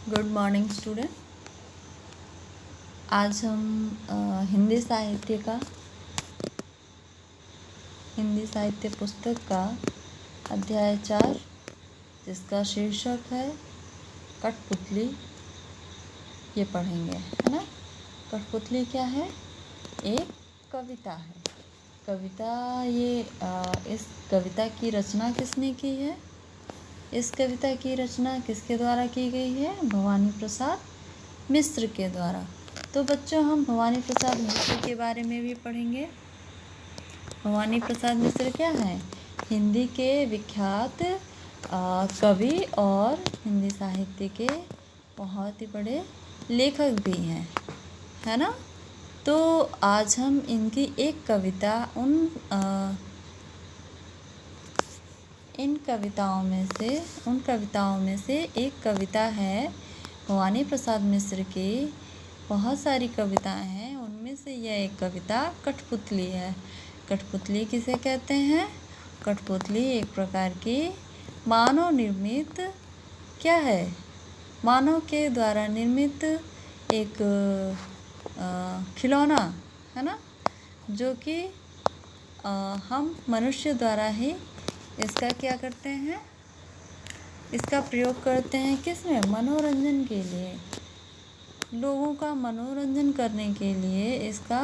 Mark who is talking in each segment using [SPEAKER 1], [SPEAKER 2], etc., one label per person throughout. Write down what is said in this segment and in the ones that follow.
[SPEAKER 1] Good morning student. आज हम हिंदी साहित्य पुस्तक का अध्याय 4 जिसका शीर्षक है कठपुतली ये पढ़ेंगे, है ना। कठपुतली क्या है? एक कविता है। इस कविता की रचना किसने की है? इस कविता की रचना किसके द्वारा की गई है? भवानी प्रसाद मिश्र के द्वारा। तो बच्चों, हम भवानी प्रसाद मिश्र के बारे में भी पढ़ेंगे। भवानी प्रसाद मिश्र क्या हैं? हिंदी के विख्यात कवि और हिंदी साहित्य के बहुत ही बड़े लेखक भी हैं, है ना। तो आज हम इनकी एक कविता उन कविताओं में से एक कविता है भवानी प्रसाद मिश्र की। बहुत सारी कविताएं हैं, उनमें से यह एक कविता कठपुतली है। कठपुतली किसे कहते हैं? कठपुतली एक प्रकार की मानव निर्मित क्या है? मानव के द्वारा निर्मित एक खिलौना है ना, जो कि हम मनुष्य द्वारा ही इसका क्या करते हैं? इसका प्रयोग करते हैं किसमें? मनोरंजन के लिए। लोगों का मनोरंजन करने के लिए इसका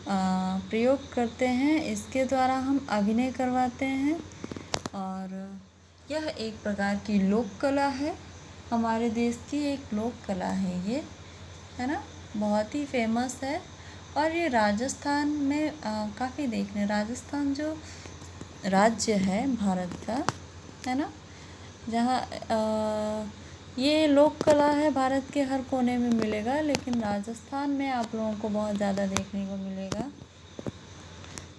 [SPEAKER 1] प्रयोग करते हैं। इसके द्वारा हम अभिनय करवाते हैं और यह एक प्रकार की लोक कला है। हमारे देश की एक लोक कला है ये, है ना। बहुत ही फेमस है और ये राजस्थान में काफ़ी देखने, राजस्थान जो राज्य है भारत का, है ना, जहाँ ये लोक कला है, भारत के हर कोने में मिलेगा, लेकिन राजस्थान में आप लोगों को बहुत ज़्यादा देखने को मिलेगा।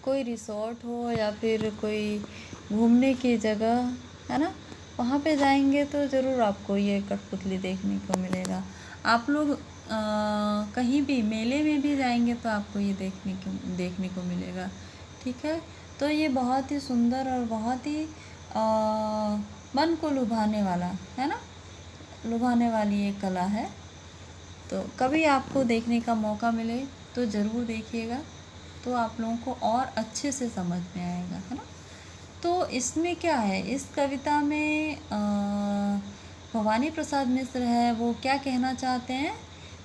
[SPEAKER 1] कोई रिसोर्ट हो या फिर कोई घूमने की जगह, है ना, वहाँ पे जाएंगे तो ज़रूर आपको ये कठपुतली देखने को मिलेगा। आप लोग कहीं भी मेले में भी जाएंगे तो आपको ये देखने को मिलेगा, ठीक है। तो ये बहुत ही सुंदर और बहुत ही मन को लुभाने वाला, है ना, लुभाने वाली ये कला है। तो कभी आपको देखने का मौका मिले तो ज़रूर देखिएगा, तो आप लोगों को और अच्छे से समझ में आएगा, है ना। तो इसमें क्या है, इस कविता में भवानी प्रसाद मिश्र है, वो क्या कहना चाहते हैं?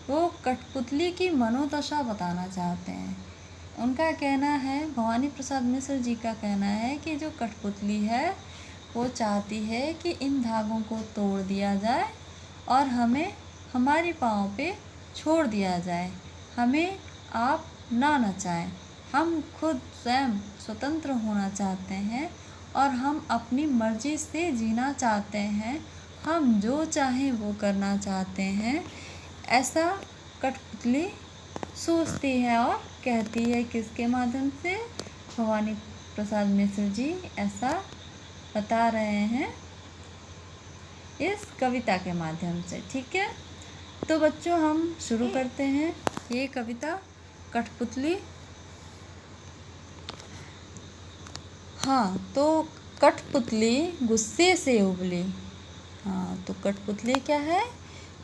[SPEAKER 1] वो कठपुतली की मनोदशा बताना चाहते हैं। उनका कहना है, भवानी प्रसाद मिश्र जी का कहना है कि जो कठपुतली है वो चाहती है कि इन धागों को तोड़ दिया जाए और हमें हमारी पाँव पे छोड़ दिया जाए। हमें आप ना नचाएं। हम खुद स्वयं स्वतंत्र होना चाहते हैं और हम अपनी मर्जी से जीना चाहते हैं। हम जो चाहें वो करना चाहते हैं। ऐसा कठपुतली सोचती है और कहती है। किसके माध्यम से? भवानी प्रसाद मिश्र जी ऐसा बता रहे हैं इस कविता के माध्यम से, ठीक है। तो बच्चों, हम शुरू करते हैं ये कविता कठपुतली। हाँ, तो कठपुतली गुस्से से उबली। हाँ, तो कठपुतली क्या है?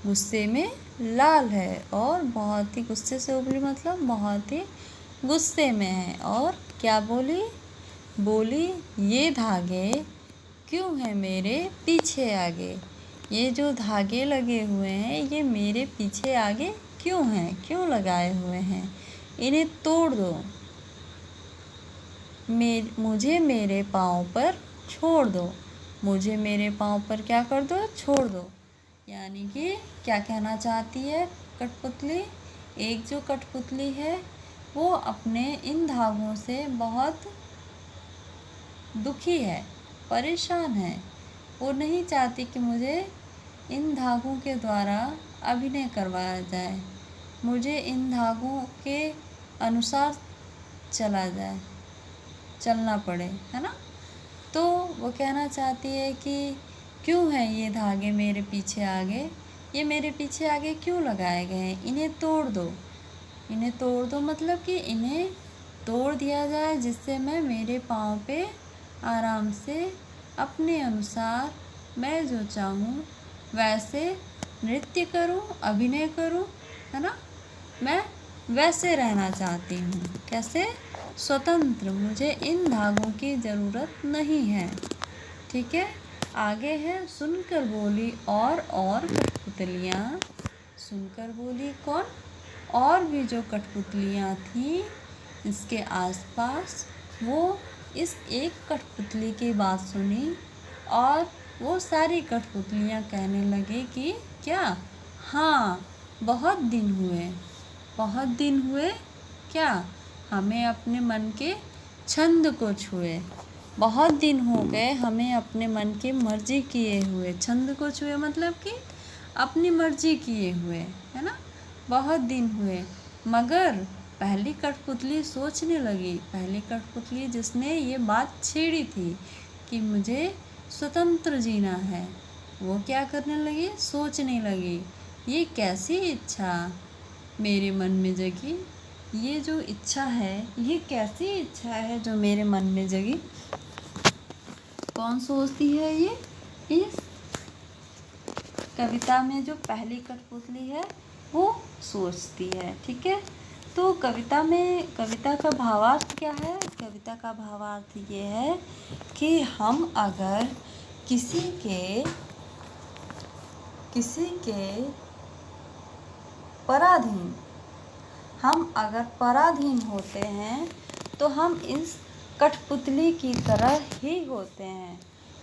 [SPEAKER 1] गुस्से में लाल है और बहुत ही गुस्से से उबली, मतलब बहुत ही गुस्से में है। और क्या बोली? ये धागे क्यों हैं मेरे पीछे आगे? ये जो धागे लगे हुए हैं ये मेरे पीछे आगे क्यों हैं? क्यों लगाए हुए हैं? इन्हें तोड़ दो। मुझे मेरे पाँव पर छोड़ दो। मुझे मेरे पाँव पर क्या कर दो? छोड़ दो। यानी कि क्या कहना चाहती है कठपुतली? एक जो कठपुतली है वो अपने इन धागों से बहुत दुखी है, परेशान है। वो नहीं चाहती कि मुझे इन धागों के द्वारा अभिनय करवाया जाए, मुझे इन धागों के अनुसार चलना पड़े, है ना। तो वो कहना चाहती है कि क्यों है ये धागे मेरे पीछे आगे? ये मेरे पीछे आगे क्यों लगाए गए हैं? इन्हें तोड़ दो। इन्हें तोड़ दो मतलब कि इन्हें तोड़ दिया जाए, जिससे मैं मेरे पाँव पे आराम से अपने अनुसार मैं जो चाहूँ वैसे नृत्य करूं, अभिनय करूं, है ना। मैं वैसे रहना चाहती हूँ। कैसे? स्वतंत्र। मुझे इन धागों की ज़रूरत नहीं है। ठीक है। आगे है, सुनकर बोली और कठपुतलियाँ। सुनकर बोली कौन? और भी जो कठपुतलियाँ थीं इसके आसपास, वो इस एक कठपुतली की बात सुनी और वो सारी कठपुतलियाँ कहने लगी कि क्या? हाँ, बहुत दिन हुए, बहुत दिन हुए क्या? हमें अपने मन के छंद को छुए। बहुत दिन हो गए हमें अपने मन की मर्जी किए हुए। छंद को छुए मतलब कि अपनी मर्जी किए हुए, है ना। बहुत दिन हुए। मगर पहली कठपुतली सोचने लगी, पहली कठपुतली जिसने ये बात छेड़ी थी कि मुझे स्वतंत्र जीना है, वो क्या करने लगी? सोचने लगी, ये कैसी इच्छा मेरे मन में जगी? ये जो इच्छा है, ये कैसी इच्छा है जो मेरे मन में जगी? कौन सोचती है ये? इस कविता में जो पहली कठपुतली है वो सोचती है। ठीक है। तो कविता का भावार्थ क्या है? कविता का भावार्थ ये है कि हम अगर किसी के पराधीन, हम अगर पराधीन होते हैं तो हम इस कठपुतली की तरह ही होते हैं।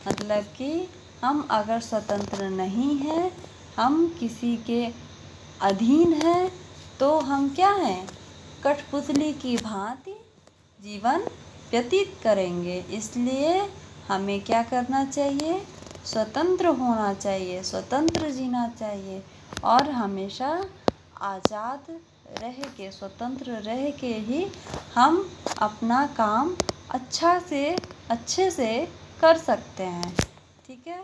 [SPEAKER 1] मतलब कि हम अगर स्वतंत्र नहीं हैं, हम किसी के अधीन हैं, तो हम क्या हैं? कठपुतली की भांति जीवन व्यतीत करेंगे। इसलिए हमें क्या करना चाहिए? स्वतंत्र होना चाहिए, स्वतंत्र जीना चाहिए और हमेशा आज़ाद रह के, स्वतंत्र रह के ही हम अपना काम अच्छे से कर सकते हैं। ठीक है।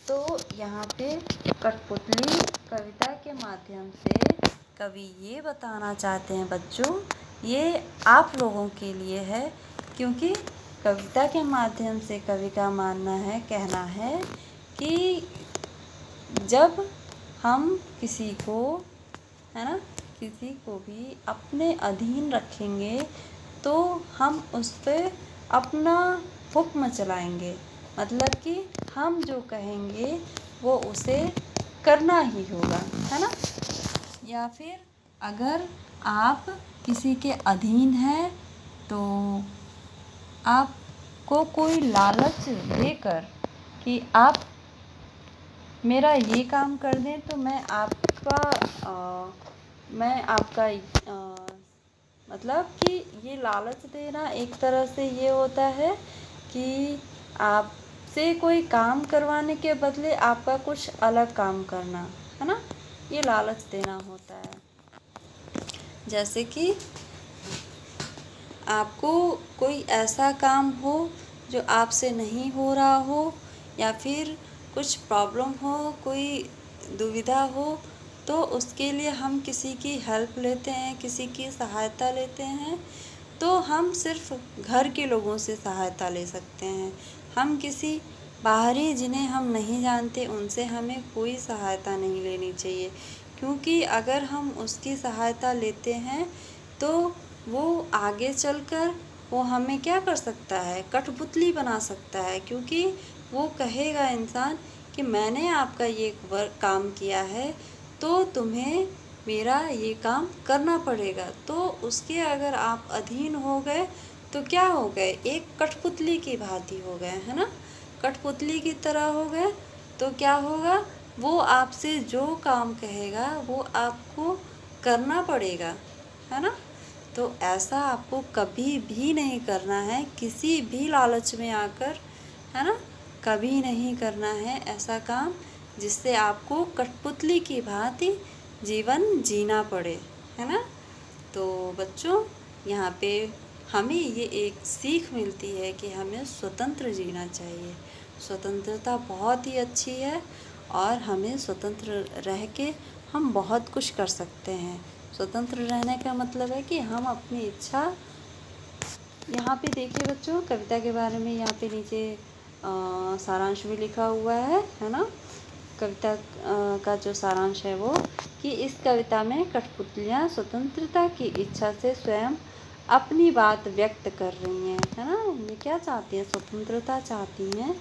[SPEAKER 1] तो यहाँ पे कठपुतली कविता के माध्यम से कवि ये बताना चाहते हैं बच्चों, ये आप लोगों के लिए है, क्योंकि कविता के माध्यम से कवि का मानना है, कहना है कि जब हम किसी को, है ना, किसी को भी अपने अधीन रखेंगे तो हम उस पर अपना हुक्म चलाएंगे। मतलब कि हम जो कहेंगे वो उसे करना ही होगा, है ना। या फिर अगर आप किसी के अधीन हैं तो आपको कोई लालच देकर कि आप मेरा ये काम कर दें तो मैं आपका मतलब कि ये लालच देना एक तरह से ये होता है कि आपसे कोई काम करवाने के बदले आपका कुछ अलग काम करना, है ना, ये लालच देना होता है। जैसे कि आपको कोई ऐसा काम हो जो आपसे नहीं हो रहा हो, या फिर कुछ प्रॉब्लम हो, कोई दुविधा हो, तो उसके लिए हम किसी की हेल्प लेते हैं, किसी की सहायता लेते हैं। तो हम सिर्फ घर के लोगों से सहायता ले सकते हैं। हम किसी बाहरी जिन्हें हम नहीं जानते उनसे हमें कोई सहायता नहीं लेनी चाहिए, क्योंकि अगर हम उसकी सहायता लेते हैं तो वो आगे चलकर वो हमें क्या कर सकता है? कठपुतली बना सकता है। क्योंकि वो कहेगा इंसान कि मैंने आपका ये काम किया है तो तुम्हें मेरा ये काम करना पड़ेगा। तो उसके अगर आप अधीन हो गए तो क्या हो गए? एक कठपुतली की भांति हो गए, है ना। कठपुतली की तरह हो गए तो क्या होगा? वो आपसे जो काम कहेगा वो आपको करना पड़ेगा, है ना। तो ऐसा आपको कभी भी नहीं करना है, किसी भी लालच में आकर, है ना, कभी नहीं करना है ऐसा काम जिससे आपको कठपुतली की भांति जीवन जीना पड़े, है ना। तो बच्चों, यहाँ पे हमें ये एक सीख मिलती है कि हमें स्वतंत्र जीना चाहिए। स्वतंत्रता बहुत ही अच्छी है और हमें स्वतंत्र रह के हम बहुत कुछ कर सकते हैं। स्वतंत्र रहने का मतलब है कि हम अपनी इच्छा, यहाँ पे देखिए बच्चों कविता के बारे में यहाँ पे नीचे सारांश भी लिखा हुआ है ना।
[SPEAKER 2] कविता का जो सारांश है वो कि इस कविता में कठपुतलियाँ स्वतंत्रता की इच्छा से स्वयं अपनी बात व्यक्त कर रही हैं, है ना। ये क्या चाहती हैं, स्वतंत्रता चाहती हैं,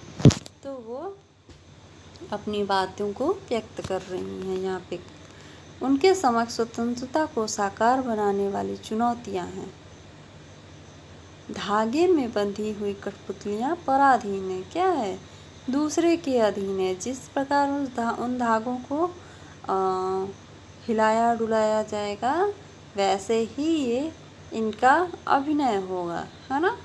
[SPEAKER 2] तो वो अपनी बातों को व्यक्त कर रही हैं। यहाँ पे उनके समक्ष स्वतंत्रता को साकार बनाने वाली चुनौतियाँ हैं। धागे में बंधी हुई कठपुतलियाँ पराधीन है, क्या है, दूसरे के अधीन है। जिस प्रकार उन धागों को हिलाया डुलाया जाएगा वैसे ही ये इनका अभिनय होगा, है ना।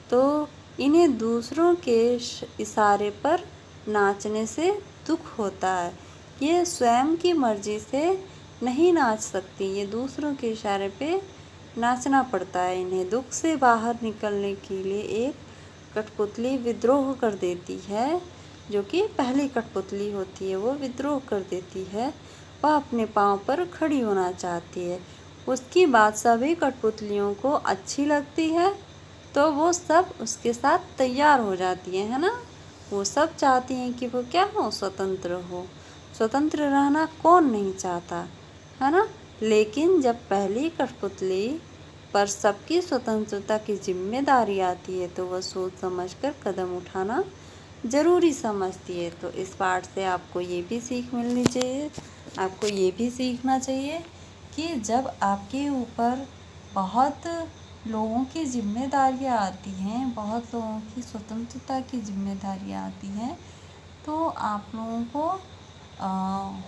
[SPEAKER 2] तो इन्हें दूसरों के इशारे पर नाचने से दुख होता है। ये स्वयं की मर्जी से नहीं नाच सकती, ये दूसरों के इशारे पे नाचना पड़ता है इन्हें। दुख से बाहर निकलने के लिए एक कठपुतली विद्रोह कर देती है, जो कि पहली कठपुतली होती है, वो विद्रोह कर देती है। वह अपने पाँव पर खड़ी होना चाहती है। उसकी बात सभी कठपुतलियों को अच्छी लगती है, तो वो सब उसके साथ तैयार हो जाती है ना। वो सब चाहती हैं कि वो क्या हो, स्वतंत्र हो। स्वतंत्र रहना कौन नहीं चाहता, है ना। लेकिन जब पहली कठपुतली पर सबकी स्वतंत्रता की जिम्मेदारी आती है तो वह सोच समझकर कदम उठाना ज़रूरी समझती है। तो इस पाठ से आपको ये भी सीख मिलनी चाहिए, आपको ये भी सीखना चाहिए कि जब आपके ऊपर बहुत लोगों की जिम्मेदारियाँ आती हैं, बहुत लोगों की स्वतंत्रता की जिम्मेदारियाँ आती हैं, तो आप लोगों को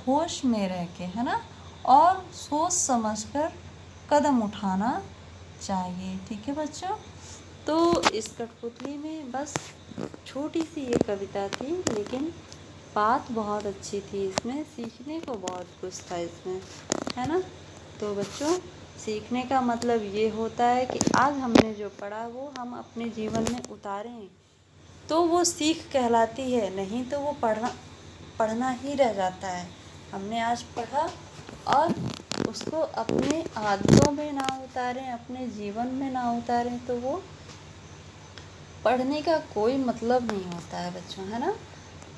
[SPEAKER 2] होश में रह के, है ना, और सोच समझकर कदम उठाना चाहिए। ठीक है बच्चों, तो इस कठपुतली में बस छोटी सी ये कविता थी, लेकिन बात बहुत अच्छी थी, इसमें सीखने को बहुत कुछ था इसमें, है ना। तो बच्चों, सीखने का मतलब ये होता है कि आज हमने जो पढ़ा वो हम अपने जीवन में उतारें तो वो सीख कहलाती है, नहीं तो वो पढ़ना ही रह जाता है। हमने आज पढ़ा और उसको अपने आदतों में ना उतारें, अपने जीवन में ना उतारें, तो वो पढ़ने का कोई मतलब नहीं होता है बच्चों, है ना।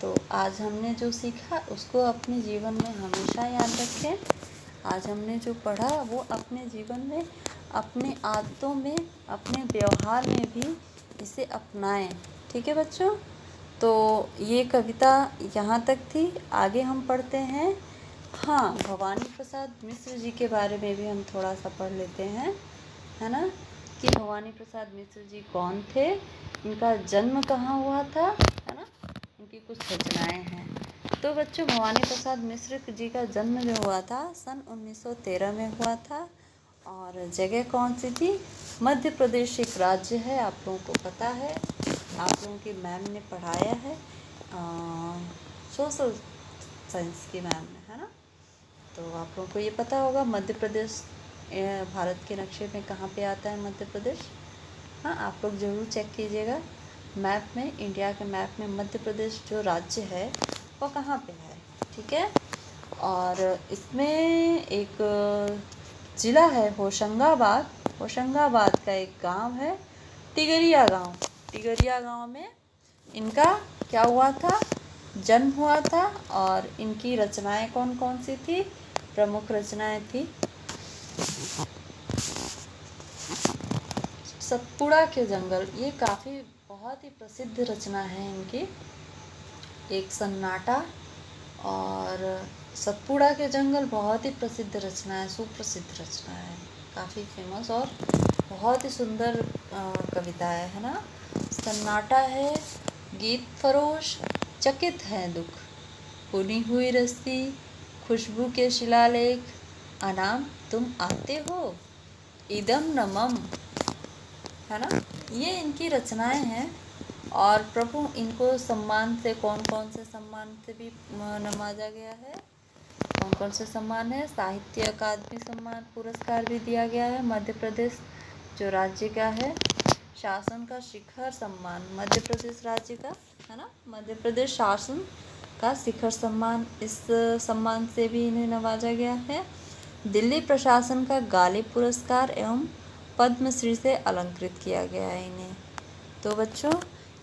[SPEAKER 2] तो आज हमने जो सीखा उसको अपने जीवन में हमेशा याद रखें। आज हमने जो पढ़ा वो अपने जीवन में, अपने आदतों में, अपने व्यवहार में भी इसे अपनाएं। ठीक है बच्चों, तो ये कविता यहाँ तक थी। आगे हम पढ़ते हैं। हाँ, भवानी प्रसाद मिश्र जी के बारे में भी हम थोड़ा सा पढ़ लेते हैं, है ना, कि भवानी प्रसाद मिश्र जी कौन थे, इनका जन्म कहाँ हुआ था, है ना, इनकी कुछ रचनाएं हैं। तो बच्चों, भवानी प्रसाद मिश्र जी का जन्म जो हुआ था सन 1913 में हुआ था। और जगह कौन सी थी, मध्य प्रदेश एक राज्य है, आप लोगों को पता है, आप लोगों की मैम ने पढ़ाया है, सोशल साइंस की मैम ने, है ना। तो आप लोगों को ये पता होगा मध्य प्रदेश भारत के नक्शे में कहाँ पे आता है मध्य प्रदेश। हाँ, आप लोग ज़रूर चेक कीजिएगा मैप में, इंडिया के मैप में मध्य प्रदेश जो राज्य है वो कहाँ पे है। ठीक है, और इसमें एक ज़िला है होशंगाबाद। होशंगाबाद का एक गांव है टिगरिया गांव। टिगरिया गांव में इनका क्या हुआ था, जन्म हुआ था। और इनकी रचनाएं कौन कौन सी थी, प्रमुख रचनाएं थी सतपुड़ा के जंगल, ये काफ़ी बहुत ही प्रसिद्ध रचना है इनकी, एक सन्नाटा और सतपुड़ा के जंगल बहुत ही प्रसिद्ध रचना है, सुप्रसिद्ध रचना है, काफ़ी फेमस और बहुत ही सुंदर कविता है ना। सन्नाटा है, गीत फरोश, चकित है दुख, बुनी हुई रस्सी, खुशबू के शिलालेख, अनाम तुम आते हो, इदम नमम, है ना। ये इनकी रचनाएं हैं। और प्रभु इनको सम्मान से, कौन कौन से सम्मान से भी नवाजा गया है, कौन कौन से सम्मान है, साहित्य अकादमी सम्मान पुरस्कार भी दिया गया है मध्य प्रदेश जो राज्य का है, शासन का शिखर सम्मान मध्य प्रदेश राज्य का, है ना, मध्य प्रदेश शासन का शिखर सम्मान, इस सम्मान से भी इन्हें नवाजा गया है। दिल्ली प्रशासन का गालिब पुरस्कार एवं पद्मश्री से अलंकृत किया गया है इन्हें। तो बच्चों,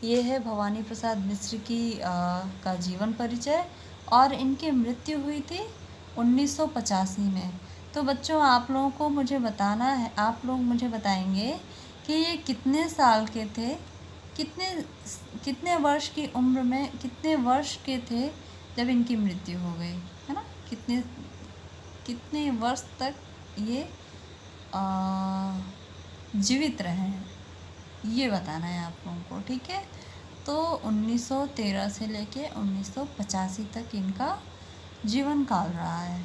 [SPEAKER 2] ये है भवानी प्रसाद मिश्र की का जीवन परिचय
[SPEAKER 1] और इनकी मृत्यु हुई थी 1985 में। तो बच्चों आप लोगों को मुझे बताना है, आप लोग मुझे बताएंगे कि ये कितने साल के थे, कितने कितने वर्ष की उम्र में, कितने वर्ष के थे जब इनकी मृत्यु हो गई, है ना। कितने कितने वर्ष तक ये जीवित रहे हैं, ये बताना है आप लोगों को, ठीक है। तो 1913 से लेके 1985 तक इनका जीवन काल रहा है,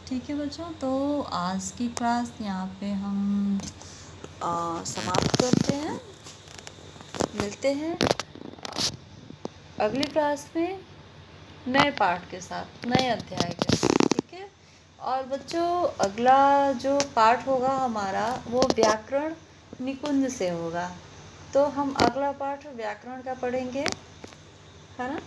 [SPEAKER 1] ठीक है बच्चों। तो आज की क्लास यहाँ पे हम समाप्त करते हैं। मिलते हैं अगली क्लास में नए पाठ के साथ, नए अध्याय के साथ, ठीक है। और बच्चों अगला जो पाठ होगा हमारा वो व्याकरण निकुंज से होगा। तो हम अगला पाठ व्याकरण का पढ़ेंगे, है ना।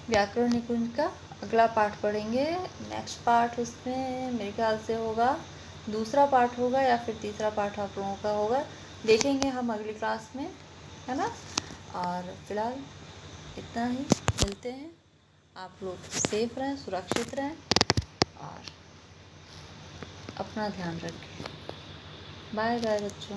[SPEAKER 1] व्याकरण निकुंज का अगला पाठ पढ़ेंगे। नेक्स्ट पाठ उसमें मेरे ख्याल से होगा, दूसरा पाठ होगा या फिर तीसरा पाठ आप लोगों का होगा, देखेंगे हम अगली क्लास में, है ना। और फिलहाल इतना ही, मिलते हैं। आप लोग सेफ रहें, सुरक्षित रहें और अपना ध्यान रखें। बाय बाय बच्चों।